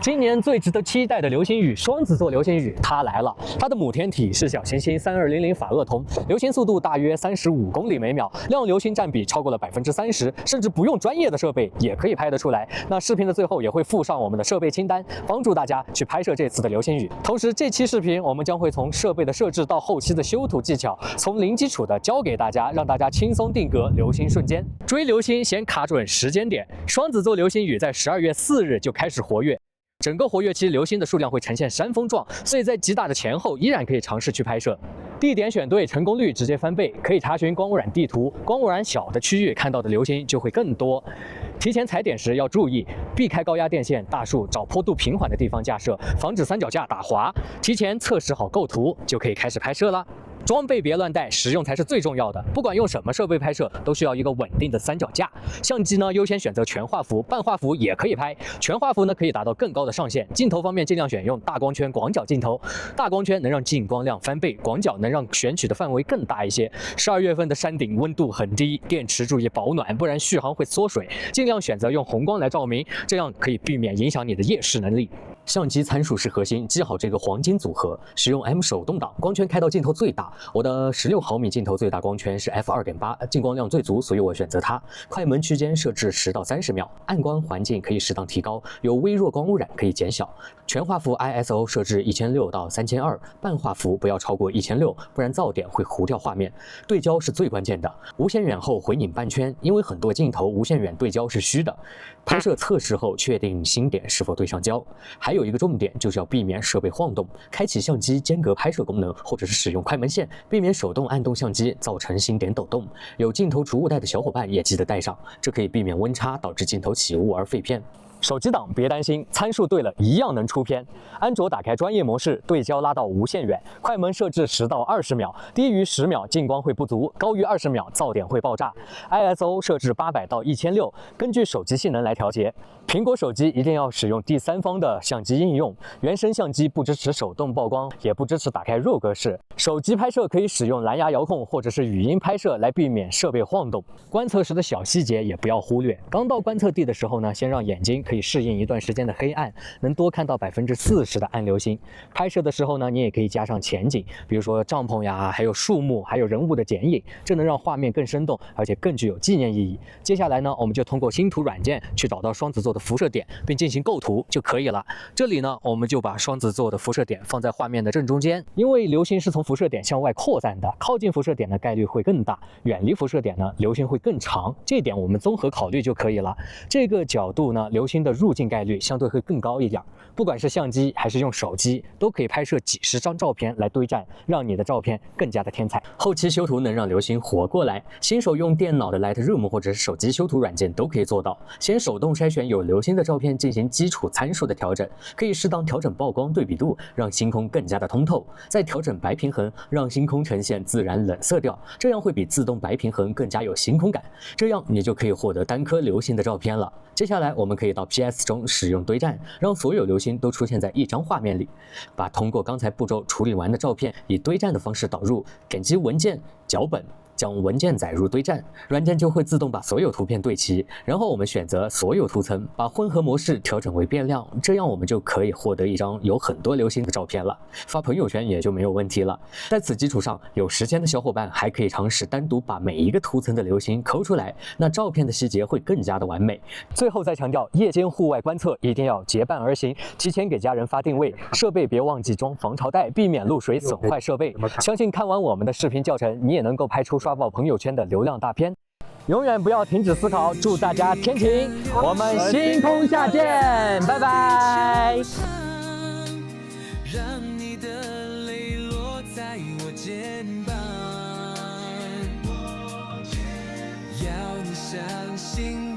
今年最值得期待的流星雨——双子座流星雨，它来了。它的母天体是小行星3200法厄同，流星速度大约35公里每秒，亮流星占比超过了30%，甚至不用专业的设备也可以拍得出来。那视频的最后也会附上我们的设备清单，帮助大家去拍摄这次的流星雨。同时，这期视频我们将会从设备的设置到后期的修图技巧，从零基础的教给大家，让大家轻松定格流星瞬间。追流星先卡准时间点，双子座流星雨在12月4日就开始活跃。整个活跃期，流星的数量会呈现山峰状，所以在极大的前后依然可以尝试去拍摄。地点选对，成功率直接翻倍。可以查询光污染地图，光污染小的区域看到的流星就会更多。提前踩点时要注意，避开高压电线、大树，找坡度平缓的地方架设，防止三脚架打滑。提前测试好构图，就可以开始拍摄啦。装备别乱带，实用才是最重要的。不管用什么设备拍摄，都需要一个稳定的三脚架。相机呢，优先选择全画幅，半画幅也可以拍。全画幅呢，可以达到更高的上限。镜头方面，尽量选用大光圈广角镜头。大光圈能让进光量翻倍，广角能让选取的范围更大一些。12月份的山顶温度很低，电池注意保暖，不然续航会缩水。尽量选择用红光来照明，这样可以避免影响你的夜视能力。相机参数是核心，记好这个黄金组合。使用 M 手动挡，光圈开到镜头最大。我的16毫米镜头最大光圈是 f2.8， 进光量最足，所以我选择它。快门区间设置10到30秒，暗光环境可以适当提高，有微弱光污染可以减小。全画幅 ISO 设置1600到3200，半画幅不要超过1600，不然噪点会糊掉画面。对焦是最关键的，无限远后回拧半圈，因为很多镜头无限远对焦是虚的。拍摄测试后确定星点是否对上焦。还有一个重点就是要避免设备晃动，开启相机间隔拍摄功能，或者是使用快门线，避免手动按动相机造成星点抖动。有镜头储物袋的小伙伴也记得带上，这可以避免温差导致镜头起雾而废片。手机档别担心，参数对了一样能出片。安卓打开专业模式，对焦拉到无限远，快门设置10到20秒，低于10秒进光会不足，高于20秒噪点会爆炸。ISO 设置800到1600，根据手机性能来调节。苹果手机一定要使用第三方的相机应用，原生相机不支持手动曝光，也不支持打开RAW格式。手机拍摄可以使用蓝牙遥控或者是语音拍摄来避免设备晃动。观测时的小细节也不要忽略。刚到观测地的时候呢，先让眼睛可以适应一段时间的黑暗，能多看到40%的暗流星。拍摄的时候呢，你也可以加上前景，比如说帐篷呀，还有树木，还有人物的剪影，这能让画面更生动，而且更具有纪念意义。接下来呢，我们就通过星图软件去找到双子座的辐射点，并进行构图就可以了。这里呢，我们就把双子座的辐射点放在画面的正中间，因为流星是从辐射点向外扩散的，靠近辐射点的概率会更大，远离辐射点呢，流星会更长。这一点我们综合考虑就可以了。这个角度呢，流星的入镜概率相对会更高一点。不管是相机还是用手机，都可以拍摄几十张照片来堆栈，让你的照片更加的天才。后期修图能让流星活过来，新手用电脑的 Lightroom 或者是手机修图软件都可以做到。先手动筛选有流星的照片，进行基础参数的调整，可以适当调整曝光对比度，让星空更加的通透。再调整白平衡，让星空呈现自然冷色调，这样会比自动白平衡更加有星空感。这样你就可以获得单颗流星的照片了。接下来我们可以到 PS 中使用堆栈，让所有流星都出现在一张画面里。把通过刚才步骤处理完的照片以堆栈的方式导入，点击文件、脚本，将文件载入堆栈，软件就会自动把所有图片对齐。然后我们选择所有图层，把混合模式调整为变量，这样我们就可以获得一张有很多流星的照片了，发朋友圈也就没有问题了。在此基础上，有时间的小伙伴还可以尝试单独把每一个图层的流星抠出来，那照片的细节会更加的完美。最后再强调，夜间户外观测一定要结伴而行，提前给家人发定位，设备别忘记装防潮带，避免漏水损坏设备。相信看完我们的视频教程，你也能够拍出刷爆朋友圈的流量大片。永远不要停止思考，祝大家天晴，我们星空下见，拜拜。让你的泪落在我肩膀，要你相信